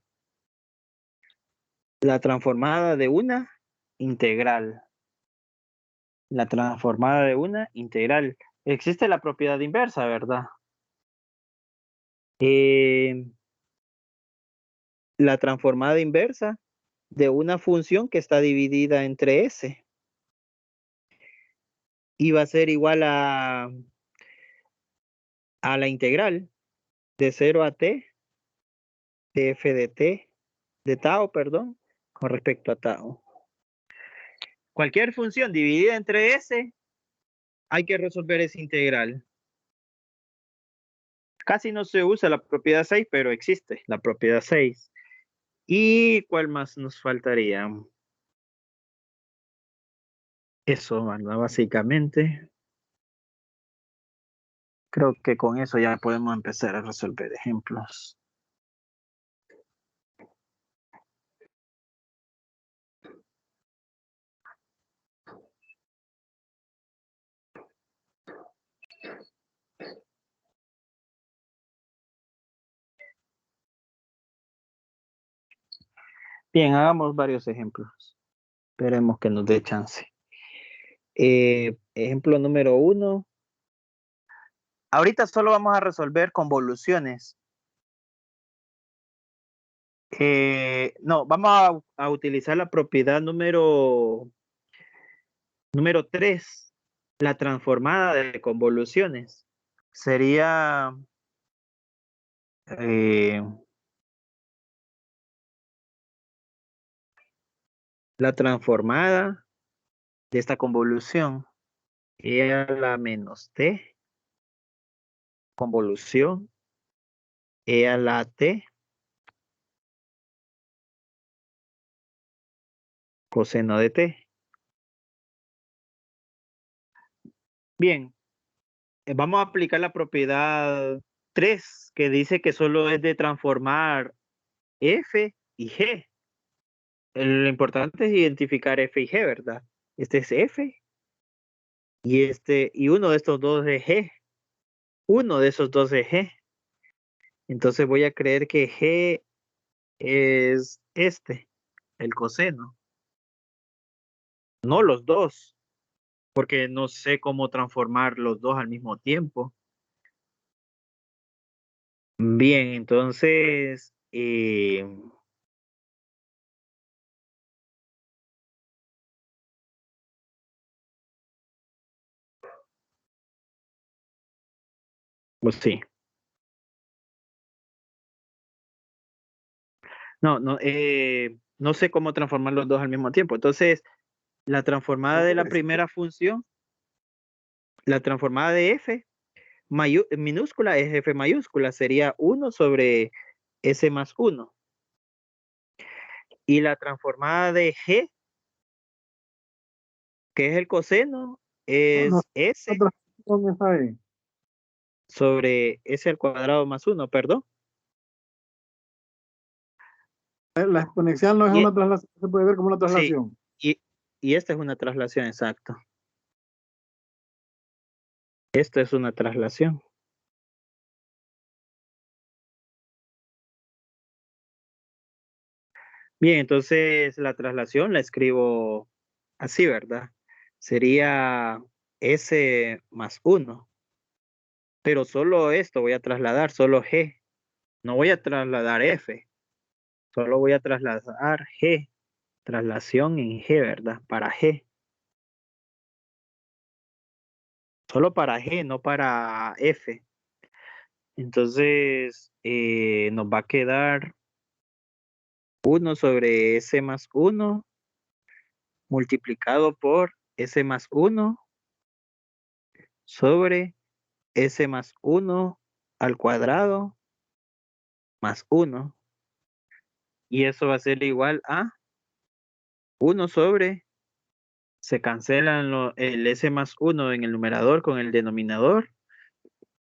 La transformada de una integral. La transformada de una integral. Existe la propiedad inversa, ¿verdad? La transformada inversa de una función que está dividida entre S. Y va a ser igual a la integral de 0 a t de f de t de tau, perdón, con respecto a tau. Cualquier función dividida entre S, hay que resolver esa integral. Casi no se usa la propiedad 6, pero existe la propiedad 6. ¿Y cuál más nos faltaría? Eso, ¿verdad? Básicamente. Creo que con eso ya podemos empezar a resolver ejemplos. Bien, hagamos varios ejemplos. Esperemos que nos dé chance. Ejemplo número 1. Ahorita solo vamos a resolver convoluciones. No, vamos a utilizar la propiedad número 3, la transformada de convoluciones. Sería la transformada de esta convolución, e a la menos t, convolución, e a la t, coseno de t. Bien, vamos a aplicar la propiedad 3, que dice que solo es de transformar f y g. Lo importante es identificar f y g, ¿verdad? Este es f y uno de estos dos es g. Uno de esos dos es g. Entonces voy a creer que g es el coseno, no los dos, porque no sé cómo transformar los dos al mismo tiempo. Bien, entonces, pues sí. No sé cómo transformar los dos al mismo tiempo. Entonces, la transformada de la primera función, la transformada de f minúscula es f mayúscula, sería 1 sobre s más 1. Y la transformada de g, que es el coseno, No, es s otra función esa es. sobre s al cuadrado más 1, perdón. La exponencial no es Y, una traslación, se puede ver como una sí, traslación. y esta es una traslación, exacto. Esta es una traslación. Bien, entonces la traslación la escribo así, ¿verdad? Sería S más 1. Pero solo esto voy a trasladar, solo G. No voy a trasladar F. Solo voy a trasladar G. Traslación en G, ¿verdad? Para G. Solo para G, no para F. Entonces nos va a quedar 1 sobre S más 1 multiplicado por S más 1 sobre S más 1 al cuadrado más 1. Y eso va a ser igual a 1 sobre, se cancelan el S más 1 en el numerador con el denominador.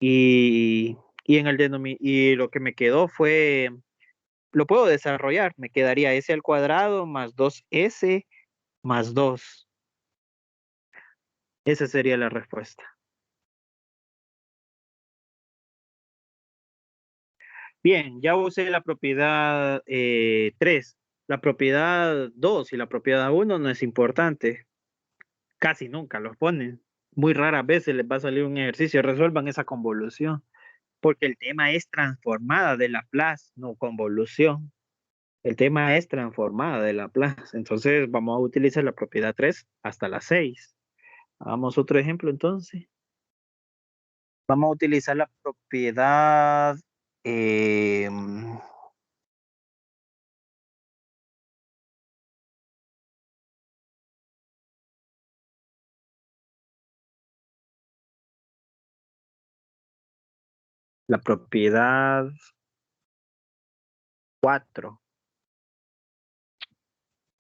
Y lo que me quedó fue, lo puedo desarrollar, me quedaría S al cuadrado más 2S más 2. Esa sería la respuesta. Bien, ya usé la propiedad 3. La propiedad 2 y la propiedad 1 no es importante. Casi nunca los ponen. Muy raras veces les va a salir un ejercicio. Resuelvan esa convolución. Porque el tema es transformada de Laplace, no convolución. El tema es transformada de Laplace. Entonces vamos a utilizar la propiedad 3 hasta la 6. Hagamos otro ejemplo entonces. Vamos a utilizar la propiedad La propiedad 4.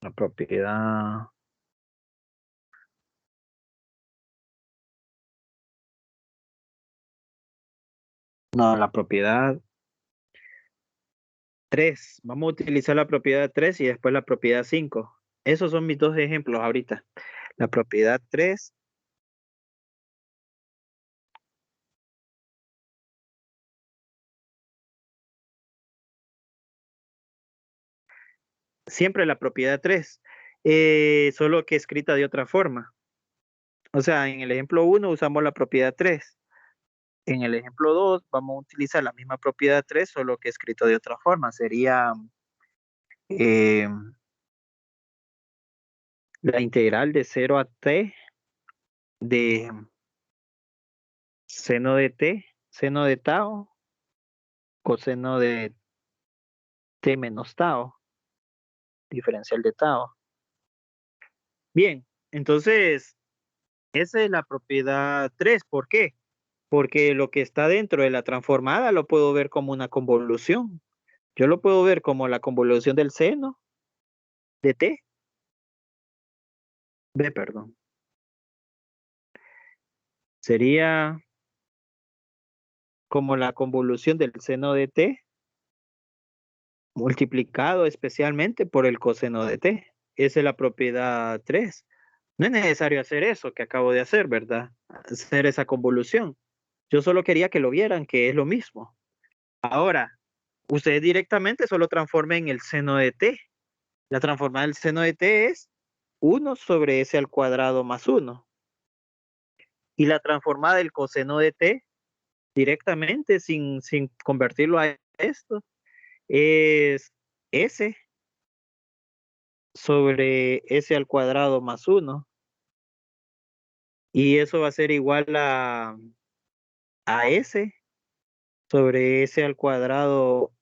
La propiedad... No, la propiedad 3. Vamos a utilizar la propiedad 3 y después la propiedad 5. Esos son mis dos ejemplos ahorita. La propiedad 3. Siempre la propiedad 3. Solo que escrita de otra forma. O sea, en el ejemplo 1 usamos la propiedad 3. En el ejemplo 2 vamos a utilizar la misma propiedad 3, solo que escrito de otra forma. Sería eh, la integral de 0 a t de seno de t, seno de tau, coseno de t menos tau, diferencial de tau. Bien, entonces esa es la propiedad 3. ¿Por qué? Porque lo que está dentro de la transformada lo puedo ver como una convolución. Yo lo puedo ver como la convolución del seno de t, perdón. Sería como la convolución del seno de t multiplicado especialmente por el coseno de t. Esa es la propiedad 3. No es necesario hacer eso que acabo de hacer, ¿verdad? Hacer esa convolución. Yo solo quería que lo vieran, que es lo mismo. Ahora, ustedes directamente solo transformen el seno de t. La transformada del seno de t es 1 sobre s al cuadrado más 1. Y la transformada del coseno de t, directamente, sin convertirlo a esto, es s sobre s al cuadrado más 1. Y eso va a ser igual a s sobre s al cuadrado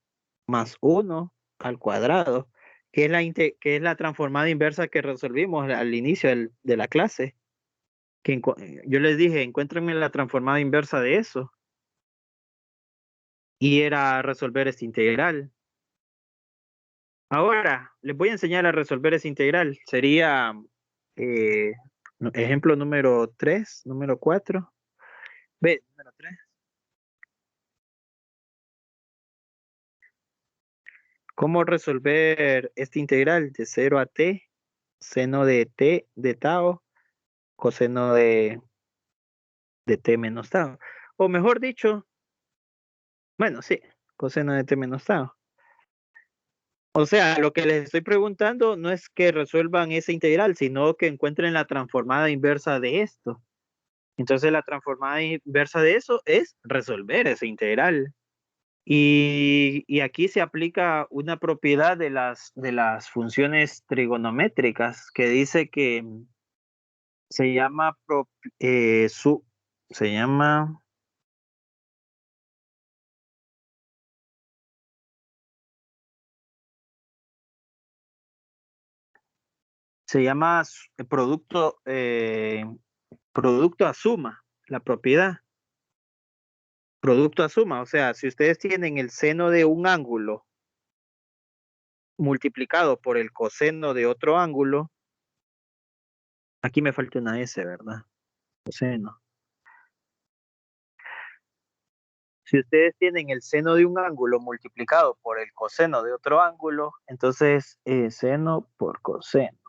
más 1 al cuadrado, que es la transformada inversa que resolvimos al inicio de la clase. Yo les dije, encuéntrenme la transformada inversa de eso. Y era resolver esta integral. Ahora, les voy a enseñar a resolver esa integral. Sería eh, ejemplo número 3, número 4. Ve, número 3. ¿Cómo resolver esta integral de 0 a t, seno de t de tau, coseno de t menos tau? O mejor dicho, bueno, sí, coseno de t menos tau. O sea, lo que les estoy preguntando no es que resuelvan esa integral, sino que encuentren la transformada inversa de esto. Entonces, la transformada inversa de eso es resolver esa integral. Y aquí se aplica una propiedad de las funciones trigonométricas que dice que se llama, se llama, producto a suma, la propiedad. Producto a suma, o sea, si ustedes tienen el seno de un ángulo multiplicado por el coseno de otro ángulo, aquí me falta una S, ¿verdad? Coseno. Si ustedes tienen el seno de un ángulo multiplicado por el coseno de otro ángulo, entonces seno por coseno.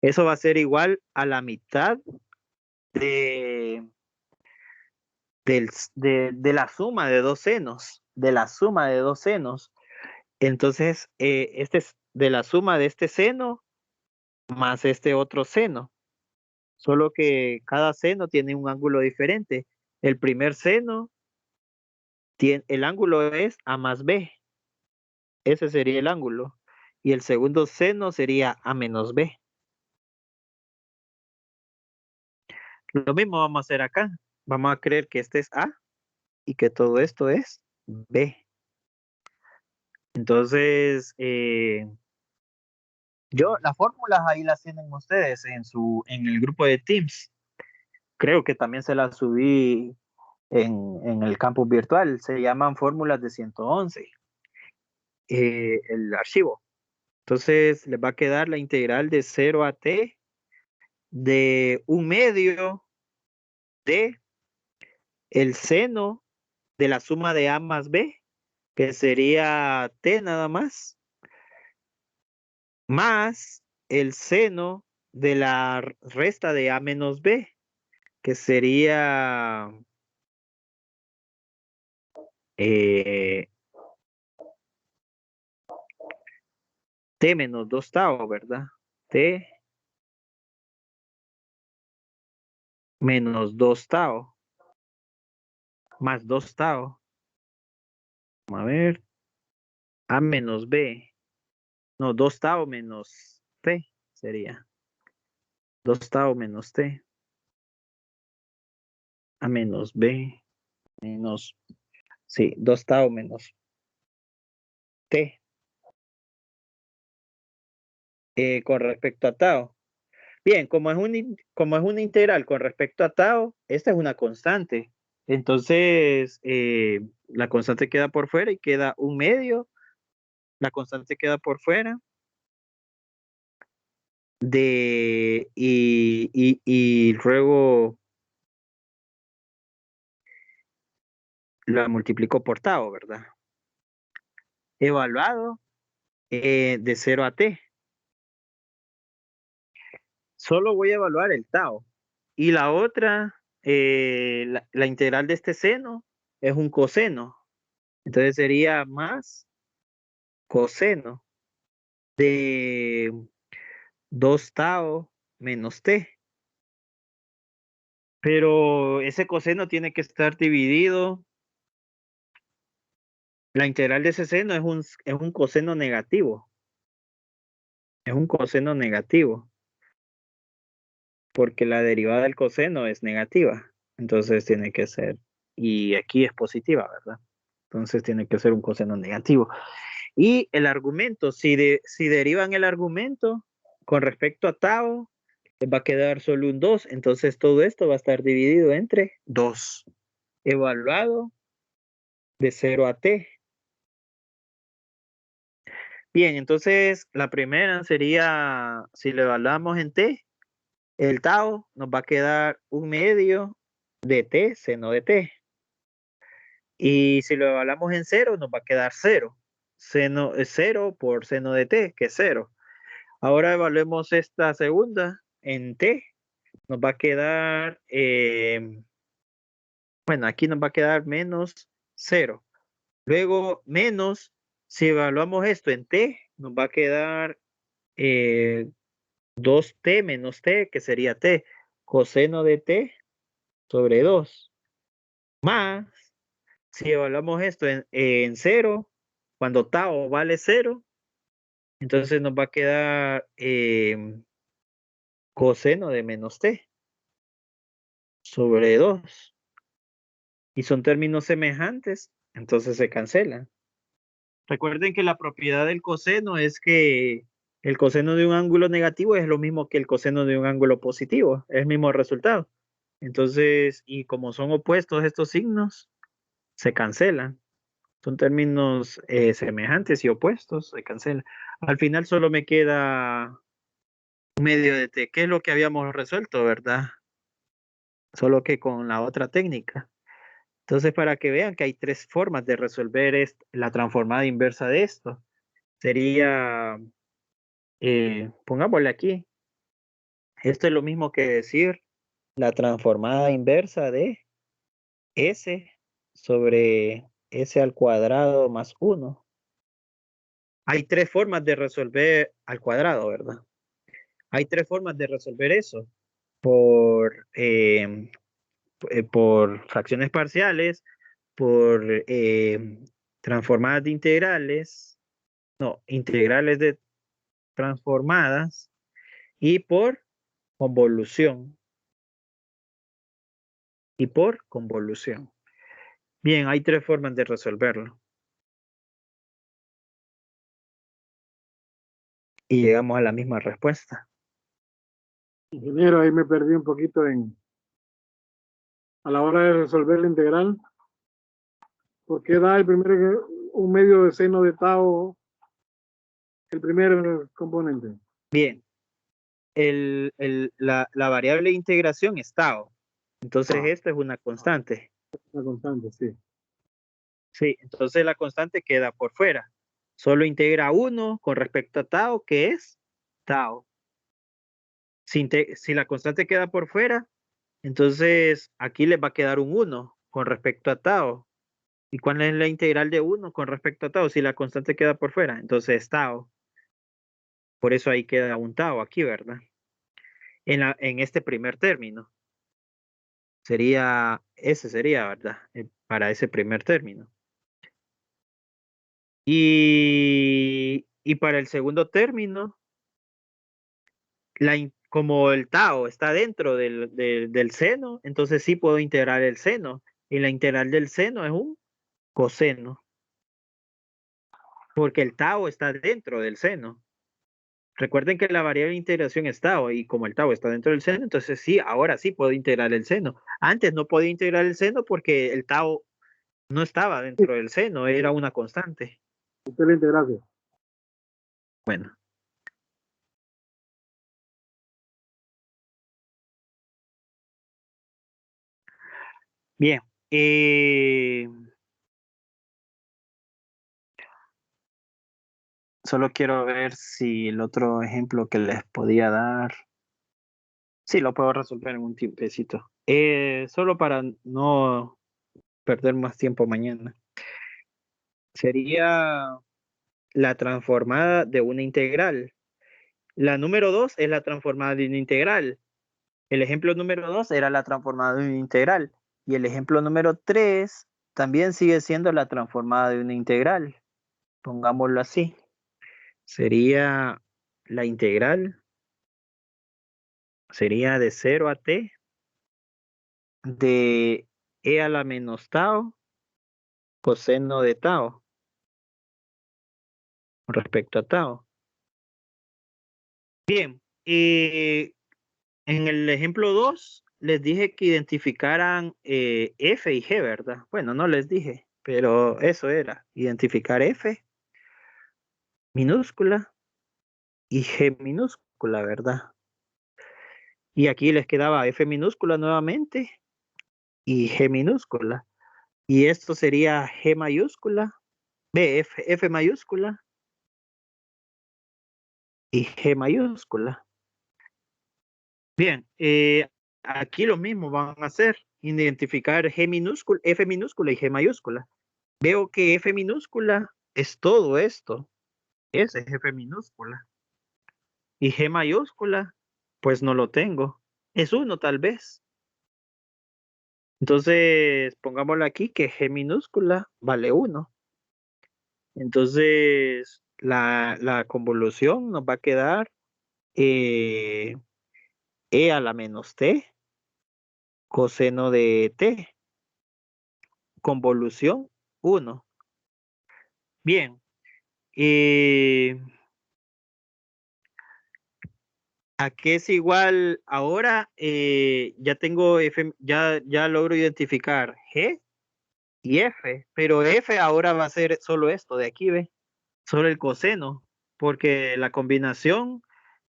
Eso va a ser igual a la mitad de, de la suma de dos senos. De la suma de dos senos. Entonces, este es de la suma de este seno más este otro seno. Solo que cada seno tiene un ángulo diferente. El primer seno, el ángulo es A más B. Ese sería el ángulo. Y el segundo seno sería A menos B. Lo mismo vamos a hacer acá. Vamos a creer que este es A y que todo esto es B. Entonces, las fórmulas ahí las tienen ustedes en el grupo de Teams. Creo que también se las subí en el campus virtual. Se llaman fórmulas de 111, el archivo. Entonces les va a quedar la integral de 0 a t de 1/2 de el seno de la suma de a más b, que sería t nada más el seno de la resta de a menos b, que sería t menos 2 tau, ¿verdad? T menos 2 tau, más 2 tau. Vamos a ver, a menos b, no, 2 tau menos t sería 2 tau menos t, a menos b, menos, sí, 2 tau menos t, con respecto a tau. Bien, como es una integral con respecto a tau, esta es una constante. Entonces, la constante queda por fuera y queda 1/2. La constante queda por fuera y luego la multiplico por tau, ¿verdad? Evaluado de 0 a t. Solo voy a evaluar el tau. Y la otra, la integral de este seno es un coseno. Entonces sería más coseno de 2 tau menos t. Pero ese coseno tiene que estar dividido. La integral de ese seno es un coseno negativo. Es un coseno negativo. Porque la derivada del coseno es negativa. Entonces tiene que ser, y aquí es positiva, ¿verdad? Entonces tiene que ser un coseno negativo. Y el argumento, si derivan el argumento con respecto a tau, va a quedar solo un 2. Entonces todo esto va a estar dividido entre 2. Evaluado de 0 a t. Bien, entonces la primera sería, si lo evaluamos en t, el tau nos va a quedar 1/2 de t seno de t. Y si lo evaluamos en 0, nos va a quedar 0. Seno es 0 por seno de t, que es 0. Ahora evaluemos esta segunda en t. Nos va a quedar, bueno, aquí nos va a quedar menos 0. Luego, menos, si evaluamos esto en t, nos va a quedar 2t menos t, que sería t, coseno de t sobre 2. Más, si evaluamos esto en 0, cuando tau vale 0, entonces nos va a quedar coseno de menos t sobre 2. Y son términos semejantes, entonces se cancelan. Recuerden que la propiedad del coseno es que el coseno de un ángulo negativo es lo mismo que el coseno de un ángulo positivo, es el mismo resultado. Entonces, y como son opuestos estos signos, se cancelan. Son términos semejantes y opuestos, se cancelan. Al final solo me queda medio de t, que es lo que habíamos resuelto, ¿verdad? Solo que con la otra técnica. Entonces, para que vean que hay 3 formas de resolver la transformada inversa de esto. Sería, pongámosle aquí, esto es lo mismo que decir la transformada inversa de s sobre s al cuadrado más 1. Hay 3 formas de resolver al cuadrado, ¿verdad? Hay 3 formas de resolver eso. Por fracciones parciales, por transformadas de integrales, no, integrales de transformadas y por convolución. Y por convolución. Bien, hay 3 formas de resolverlo. Y llegamos a la misma respuesta. Ingeniero, ahí me perdí un poquito en a la hora de resolver la integral? ¿Por qué da un medio de seno de tau el primer componente? Bien, la variable de integración es tau. Entonces, esta es una constante. La constante, sí. Sí, entonces la constante queda por fuera. Solo integra 1 con respecto a tau, que es tau. Si la constante queda por fuera, entonces aquí les va a quedar un 1 con respecto a tau. ¿Y cuál es la integral de 1 con respecto a tau? Si la constante queda por fuera, entonces tau. Por eso ahí queda un tau aquí, ¿verdad? En este primer término. Ese sería, ¿verdad? Para ese primer término. Y para el segundo término, como el tau está dentro del seno, entonces sí puedo integrar el seno. Y la integral del seno es un coseno, porque el tau está dentro del seno. Recuerden que la variable de integración es tau, y como el tau está dentro del seno, entonces sí, ahora sí puedo integrar el seno. Antes no podía integrar el seno porque el tau no estaba Sí, dentro del seno, era una constante. excelente, gracias. Bueno, bien. Solo quiero ver si el otro ejemplo que les podía dar, sí, lo puedo resolver en un tiempecito. Solo para no perder más tiempo mañana. Sería la transformada de una integral. La número 2 es la transformada de una integral. El ejemplo número 2 era la transformada de una integral. Y el ejemplo número 3 también sigue siendo la transformada de una integral. Pongámoslo así. Sería la integral. Sería de 0 a t de e a la menos tau coseno de tau con respecto a tau. Bien, en el ejemplo 2 les dije que identificaran F y G, ¿verdad? Bueno, no les dije, pero eso era, identificar F minúscula y G minúscula, ¿verdad? Y aquí les quedaba F minúscula nuevamente y G minúscula. Y esto sería G mayúscula, F mayúscula y G mayúscula. Bien, aquí lo mismo van a hacer, identificar G minúscula, F minúscula y G mayúscula. Veo que F minúscula es todo esto, ese es F minúscula. Y G mayúscula, pues no lo tengo, es uno tal vez. Entonces, pongámoslo aquí que G minúscula vale 1. Entonces, la convolución nos va a quedar E a la menos T coseno de T. Convolución 1. Bien. ¿A qué es igual ahora? Ya tengo F, ya logro identificar G y F, pero F ahora va a ser solo esto de aquí, ¿ve? Solo el coseno, porque la combinación,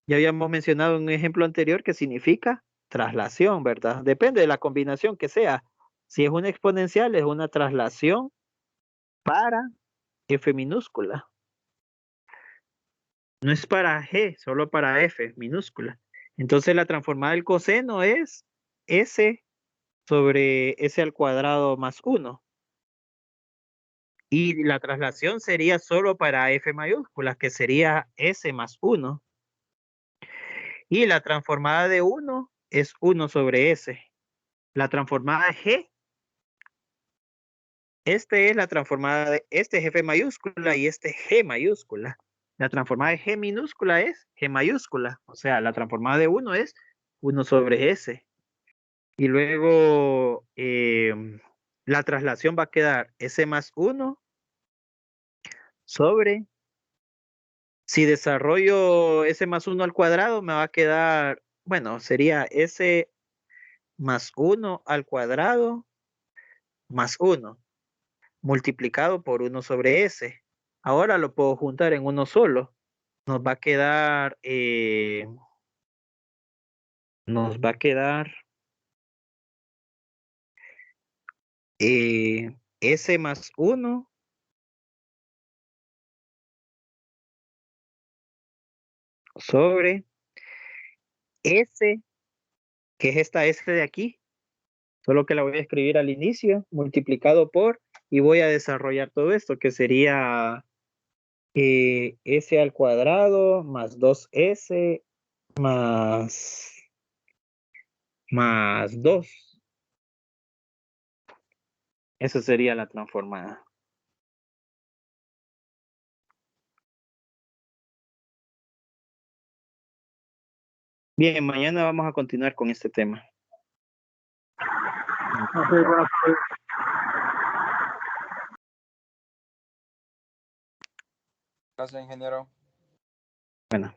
ya habíamos mencionado en un ejemplo anterior que significa traslación, ¿verdad? Depende de la combinación que sea. Si es una exponencial, es una traslación para F minúscula. No es para G, solo para F minúscula. Entonces la transformada del coseno es S sobre S al cuadrado más 1. Y la traslación sería solo para F mayúscula, que sería S más 1. Y la transformada de 1 es 1 sobre S. La transformada de G, este es la transformada de, este es F mayúscula y este es G mayúscula. La transformada de G minúscula es G mayúscula. O sea, la transformada de 1 es 1 sobre S. Y luego la traslación va a quedar S más 1 sobre, si desarrollo S más 1 al cuadrado, me va a quedar, bueno, sería S más 1 al cuadrado más 1 multiplicado por 1 sobre S. Ahora lo puedo juntar en uno solo. Nos va a quedar, S más 1 sobre S, que es esta S de aquí, solo que la voy a escribir al inicio, multiplicado por, y voy a desarrollar todo esto, que sería S al cuadrado más 2S más 2. Esa sería la transformada. Bien, mañana vamos a continuar con este tema. Ok, buenas tardes. Gracias, ingeniero. Bueno.